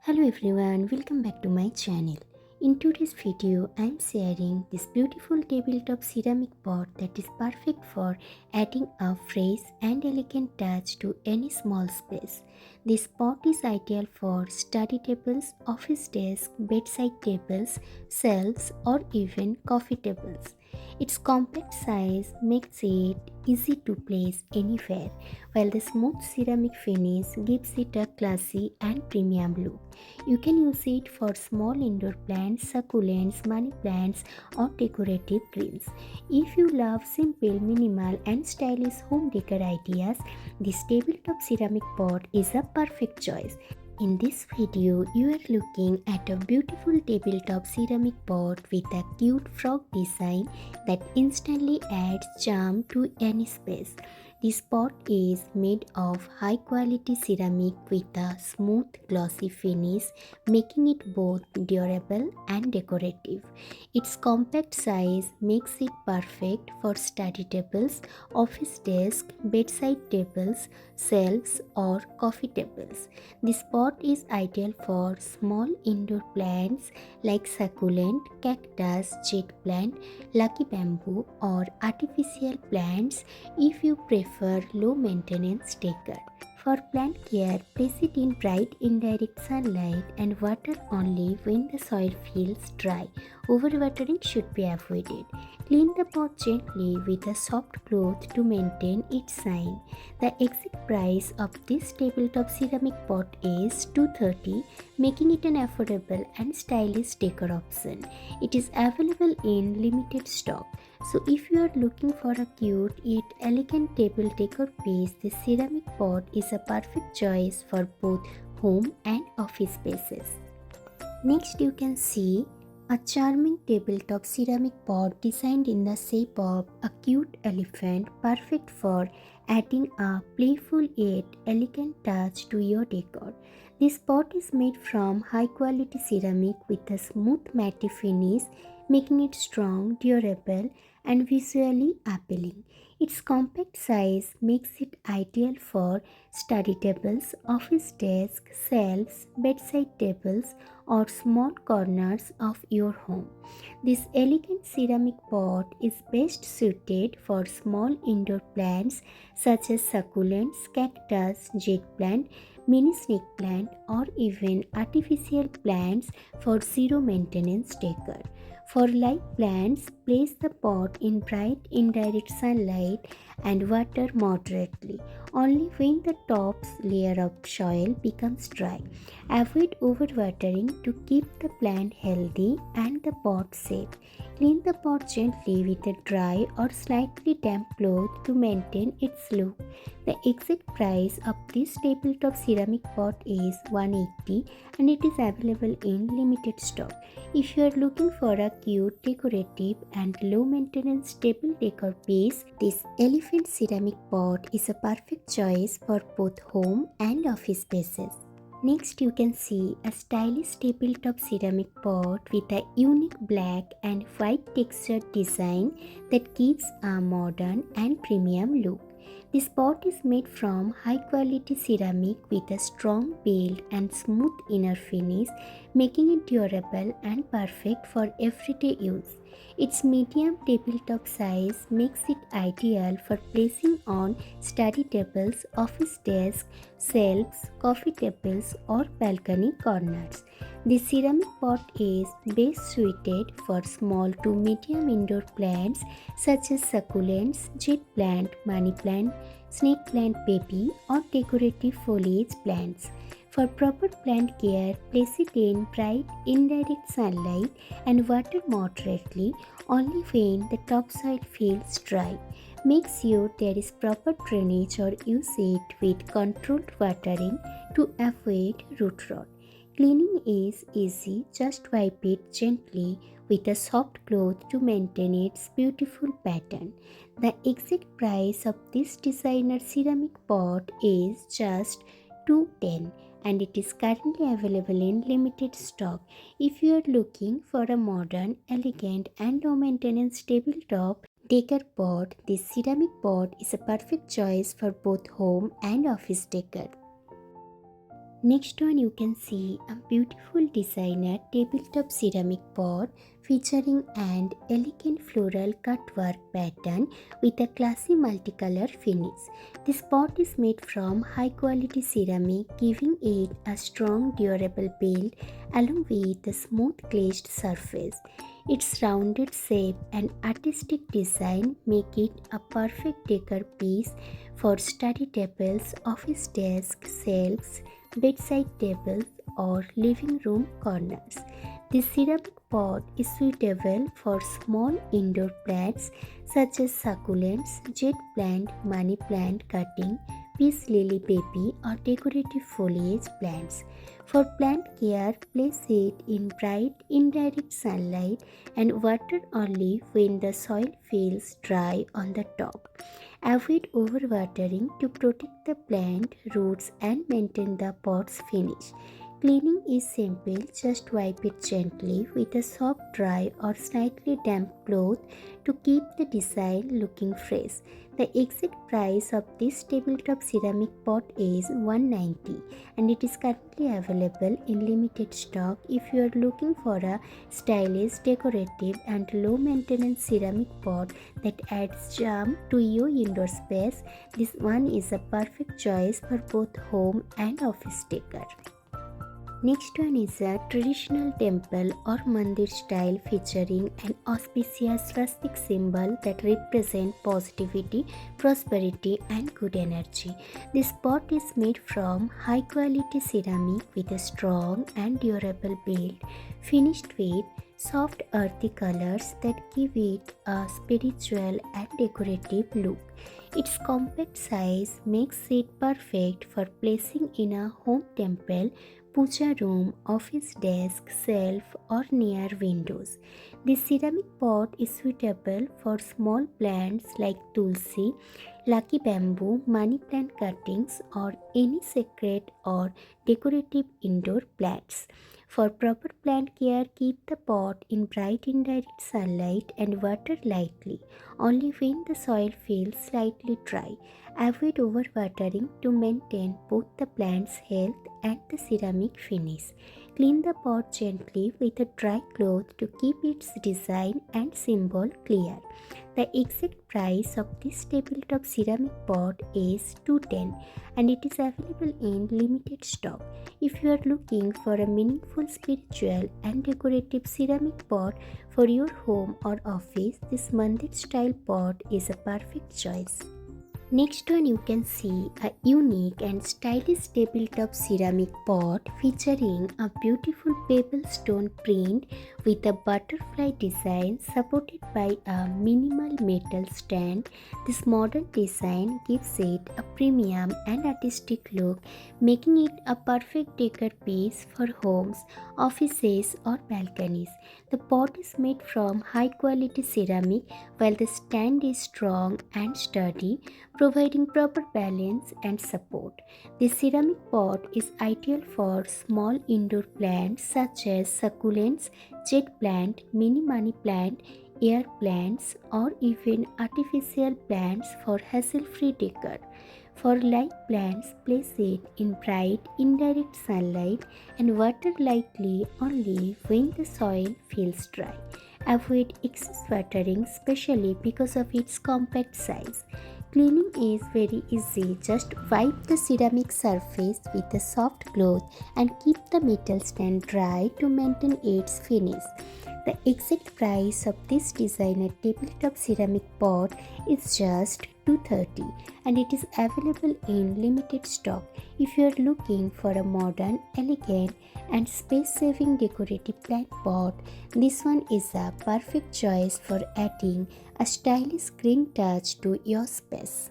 Hello everyone, welcome back to my channel. In today's video, I am sharing this beautiful tabletop ceramic pot that is perfect for adding a fresh and elegant touch to any small space. This pot is ideal for study tables, office desks, bedside tables, shelves, or even coffee tables. Its compact size makes it easy to place anywhere, while the smooth ceramic finish gives it a classy and premium look. You can use it for small indoor plants, succulents, money plants, or decorative greens. If you love simple, minimal, and stylish home decor ideas, this tabletop ceramic pot is a perfect choice. In this video, you are looking at a beautiful tabletop ceramic pot with a cute frog design that instantly adds charm to any space. This pot is made of high quality ceramic with a smooth glossy finish, making it both durable and decorative. Its compact size makes it perfect for study tables, office desks, bedside tables, shelves, or coffee tables. This pot is ideal for small indoor plants like succulent, cactus, jade plant, lucky bamboo, or artificial plants if you prefer low maintenance decor. For plant care, place it in bright indirect sunlight and water only when the soil feels dry. Overwatering should be avoided. Clean the pot gently with a soft cloth to maintain its shine. The exact price of this tabletop ceramic pot is 230, making it an affordable and stylish decor option. It is available in limited stock. So if you are looking for a cute yet elegant table decor piece, this ceramic pot is a perfect choice for both home and office spaces. Next you can see a charming tabletop ceramic pot designed in the shape of a cute elephant, perfect for adding a playful yet elegant touch to your decor. This pot is made from high quality ceramic with a smooth matte finish, making it strong, durable, and visually appealing. Its compact size makes it ideal for study tables, office desks, shelves, bedside tables, or small corners of your home. This elegant ceramic pot is best suited for small indoor plants such as succulents, cactus, jade plant, mini snake plant, or even artificial plants for zero maintenance decor. For live plants, place the pot in bright indirect sunlight and water moderately, only when the top's layer of soil becomes dry. Avoid overwatering to keep the plant healthy and the pot safe. Clean the pot gently with a dry or slightly damp cloth to maintain its look. The exact price of this tabletop ceramic pot is 180 and it is available in limited stock. If you are looking for a cute, decorative, and low maintenance table decor piece, this elephant ceramic pot is a perfect choice for both home and office spaces. Next, you can see a stylish tabletop ceramic pot with a unique black and white textured design that gives a modern and premium look. This pot is made from high quality ceramic with a strong build and smooth inner finish, making it durable and perfect for everyday use. Its medium tabletop size makes it ideal for placing on study tables, office desks, shelves, coffee tables, or balcony corners. The ceramic pot is best suited for small to medium indoor plants such as succulents, jade plant, money plant, snake plant baby, or decorative foliage plants. For proper plant care, place it in bright indirect sunlight and water moderately only when the topsoil feels dry. Make sure there is proper drainage or use it with controlled watering to avoid root rot. Cleaning is easy, just wipe it gently with a soft cloth to maintain its beautiful pattern. The exact price of this designer ceramic pot is just 210 and it is currently available in limited stock. If you are looking for a modern, elegant and low maintenance tabletop decor pot, this ceramic pot is a perfect choice for both home and office decor. Next one you can see a beautiful designer tabletop ceramic pot featuring an elegant floral cutwork pattern with a classy multicolor finish. This pot is made from high quality ceramic, giving it a strong durable build along with a smooth glazed surface. Its rounded shape and artistic design make it a perfect decor piece for study tables, office desks, shelves, bedside tables, or living room corners. The ceramic pot is suitable for small indoor plants such as succulents, jet plant, money plant cutting, peace lily baby, or decorative foliage plants. For plant care, place it in bright, indirect sunlight and water only when the soil feels dry on the top. Avoid overwatering to protect the plant roots and maintain the pot's finish. Cleaning is simple, just wipe it gently with a soft, dry, or slightly damp cloth to keep the design looking fresh. The exact price of this tabletop ceramic pot is $190 and it is currently available in limited stock. If you are looking for a stylish, decorative, and low maintenance ceramic pot that adds charm to your indoor space, this one is a perfect choice for both home and office decor. Next one is a traditional temple or mandir style featuring an auspicious rustic symbol that represent positivity, prosperity and good energy. This pot is made from high quality ceramic with a strong and durable build, finished with soft earthy colors that give it a spiritual and decorative look. Its compact size makes it perfect for placing in a home temple, puja room, office desk, shelf, or near windows. The ceramic pot is suitable for small plants like tulsi, lucky bamboo, money plant cuttings, or any sacred or decorative indoor plants. For proper plant care, keep the pot in bright indirect sunlight and water lightly, only when the soil feels slightly dry. Avoid overwatering to maintain both the plant's health and the ceramic finish. Clean the pot gently with a dry cloth to keep its design and symbol clear. The exact price of this tabletop ceramic pot is $210 and it is available in limited stock. If you are looking for a meaningful spiritual and decorative ceramic pot for your home or office, this mandir style pot is a perfect choice. Next one you can see a unique and stylish tabletop ceramic pot featuring a beautiful pebble stone print with a butterfly design supported by a minimal metal stand. This modern design gives it a premium and artistic look, making it a perfect decor piece for homes, offices or balconies. The pot is made from high quality ceramic while the stand is strong and sturdy, providing proper balance and support. The ceramic pot is ideal for small indoor plants such as succulents, jet plant, mini money plant, air plants, or even artificial plants for hassle-free decor. For light plants, place it in bright, indirect sunlight and water lightly only when the soil feels dry. Avoid excess watering, especially because of its compact size. Cleaning is very easy. Just wipe the ceramic surface with a soft cloth and keep the metal stand dry to maintain its finish. The exact price of this designer tabletop ceramic pot is just $230 and it is available in limited stock. If you are looking for a modern, elegant and space-saving decorative plant pot, this one is a perfect choice for adding a stylish green touch to your space.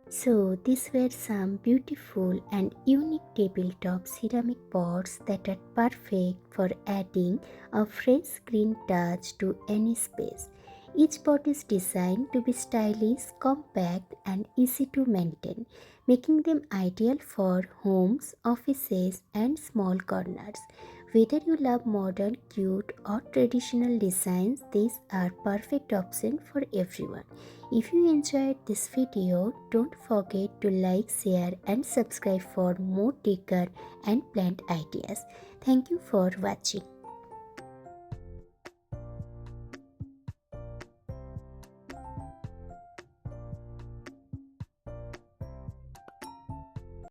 So these were some beautiful and unique tabletop ceramic pots that are perfect for adding a fresh green touch to any space. Each pot is designed to be stylish, compact and easy to maintain, making them ideal for homes, offices and small corners. Whether you love modern, cute or traditional designs, these are perfect option for everyone. If you enjoyed this video, don't forget to like, share and subscribe for more decor and plant ideas. Thank you for watching.